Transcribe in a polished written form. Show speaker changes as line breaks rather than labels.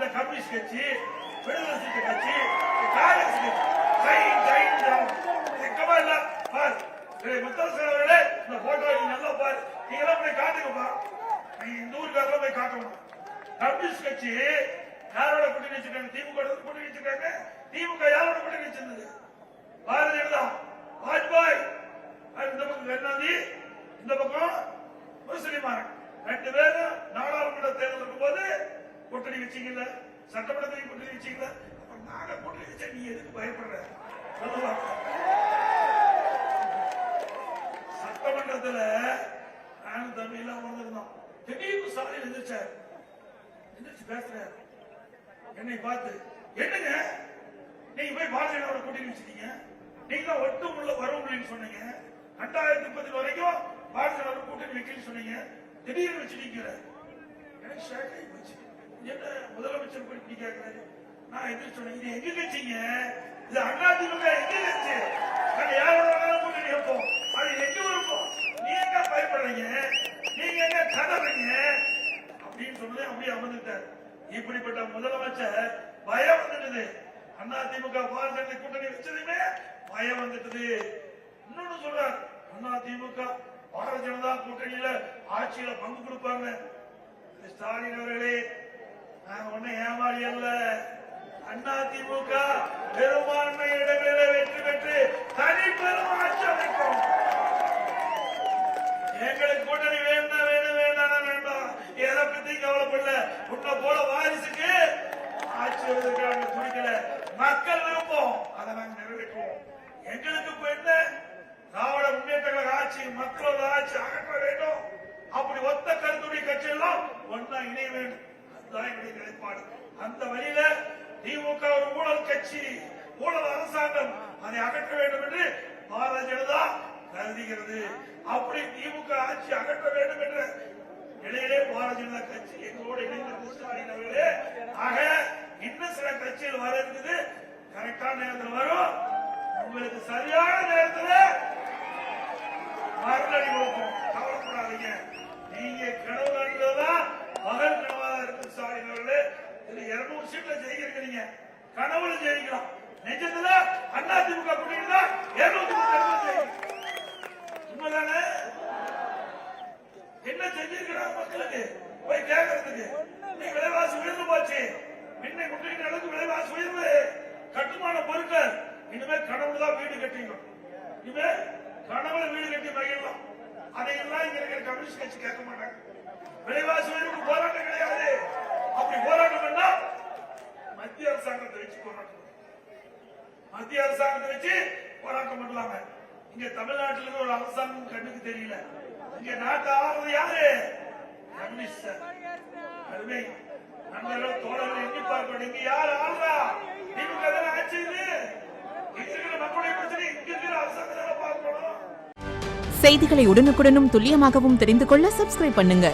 இந்த கம்யூனிஸ்ட் கட்சி, விடுதலை சிறுத்தை கட்சி, காங்கிரஸ் கட்சி வெக்கமா இல்ல பார். முத்தரசன் அவர்களே, இந்த போட்டோ நல்லா பாரு. நீங்க எல்லாம் போய் காட்டுங்கப்பா. நீங்க இந்த ஊருக்காரெல்லாம் போய் காட்டணும். கம்யூனிஸ்ட் கட்சி யாரோட கூட்டணி வச்சிருக்காங்க? திமுக கூட்டணி வச்சிருக்காங்க. திமுக யாரோட கூட்டணி வச்சிருந்தது? பாரதிய ஜனதா, வாஜ்பாய். இந்த பக்கம் கருணாநிதி, இந்த பக்கம் முரசொலிமாறன். 2 பேரும் நாடாளுமன்ற தேர்தல் இருக்கும்போது கூட்டணி வச்சீங்கல்ல, சட்டமன்றத்தில் கூட்டணி வச்சீங்கல்ல. அப்ப நாங்க கூட்டணி வச்சா நீ எதுக்கு பயப்படுற? சட்டமன்றத்தில் நானும் தம்பி எல்லாம் வந்திருந்தோம். திடீர்னு சாலையில் எந்திரிச்சு பேசுறாரு. என்னை பார்த்து, என்னங்க நீங்க போய் பாரதிய ஜனதா கூட்டணி வச்சிட்டீங்க, நீங்க ஒட்டு உள்ள வரும் சொன்னீங்க. 2030 வரைக்கும் பாரதிய ஜனதா கூட்டணி வைக்கலன்னு சொன்னீங்க, திடீர்னு வச்சுட்டீங்க. எனக்கு ஷாக் ஆகி போச்சு. என்ன முதலமைச்சர் போய் இப்படி கேட்கிறாரு? நான் எதிர்த்து சொன்னேன், இது எங்க கட்சிங்க, இது அதிமுக எங்க கட்சி, நாங்க யாரோட கூட்டணி வைப்போம், அது எங்க இருப்போம், நீ எங்க பயப்படுறீங்க, நீங்க எங்க கதறீங்க அப்படின்னு சொன்னதே அப்படியே அமர்ந்துட்டார். இப்படிப்பட்ட முதலமைச்சர் பயம் வந்துடுது. அதிமுக பாரதிய ஜனதா கூட்டணி வச்சதுமே பயம் வந்துட்டது. இன்னொன்னு சொல்றார், அதிமுக பாரதிய ஜனதா கூட்டணியில ஆட்சியில பங்கு கொடுப்பாங்க. ஸ்டாலின் அவர்களே, நாங்க ஒன்னும் ஏமாறி அல்ல. அதிமுக பெரும்பான்மை இடங்களில் வெற்றி பெற்று தனி பெரும் ஆட்சி அமைக்கும். எங்களுக்கு கூட்டணி வேண்டாம் வேண்டாம் வேண்டாம், எதை பத்தி கவலைப்படல. உன்னை போல வாரிசுக்கு ஆட்சி வருவதற்காக துடிக்கல. மக்கள் விருப்பம், அதை நாங்க நிறைவேற்றுவோம். எங்களுக்கு இப்ப என்ன, திராவிட முன்னேற்ற கழக ஆட்சி, மக்களோட ஆட்சி அகற்ற வேண்டும். அப்படி ஒத்த கருத்துடைய கட்சி எல்லாம் ஒன்னா இணைய வேண்டும். அதுதான் எங்களுடைய நிலைப்பாடு. அந்த வழியில திமுக ஒரு ஊழல் கட்சி, ஊழல் அரசாங்கம், அதை அகற்ற வேண்டும் என்று பாரதிய ஜனதா கருதுகிறது. அப்படி திமுக ஆட்சி அகற்ற வேண்டும் என்ற நிலையிலே பாரதிய ஜனதா கட்சி எங்களோடு இணைந்து ஸ்டாலின் அவர்களே. ஆக இன்னும் சில கட்சிகள் வர இருக்குது. கரெக்டான நேரத்தில் வரும். உங்களுக்கு சரியான நேரத்தில் மறுநடி கொடுப்போம். கவலைப்படாதீங்க. நீங்க கனவு காண்றதுதான் மகள் கனவாக இருக்கு. ஸ்டாலின் அவர்களே, 200 சீட்ல ஜெயிக்கிறீங்க. கனவுல ஜெயிக்கலாம். நிஜத்துல அதிமுக கூட்டணி தான் 230 ஜெயிக்கும். உண்மைதானே? என்ன செஞ்சிருக்கிறாங்க மக்களுக்கு போய் கேட்கறதுக்கு? இன்னைக்கு விலைவாசி உயர்ந்து போச்சு. முன்னை கூட்டணி அளவுக்கு விலைவாசி உயர்வு. கட்டுமான பொருட்கள் இனிமே கனவுல தான் வீடு கட்டிக்கணும். இனிமே கனவுல வீடு கட்டி மகிழலாம். அதையெல்லாம் இங்க இருக்கிற கம்யூனிஸ்ட் கட்சி கேட்க மாட்டாங்க. விலைவாசி உயர்வுக்கு போராட்டம் கிடையாது. அப்படி போராட்டம் பண்ணா மத்திய அரசாங்கத்தை வச்சு போராட்டம், மத்திய அரசாங்கத்தை வச்சு போராட்டம் பண்ணலாம. இங்க தமிழ்நாட்டில் ஒரு அரசாங்கம் கண்ணுக்கு தெரியல. இங்க நாட்டை ஆளுறது யாரு? கம்யூனிஸ்ட். அருமை நண்பர்கள், தோழர்கள் எண்ணி பார்க்கணும். இங்க யார் ஆளுறா? திமுக தானே ஆட்சி. இது இருக்கிற மக்களுடைய பிரச்சனை இங்க இருக்கிற அரசாங்கத்தை பார்க்கணும்.
செய்திகளை உடனுக்குடனும் துல்லியமாகவும் தெரிந்து கொள்ள சப்ஸ்கிரைப் பண்ணுங்க.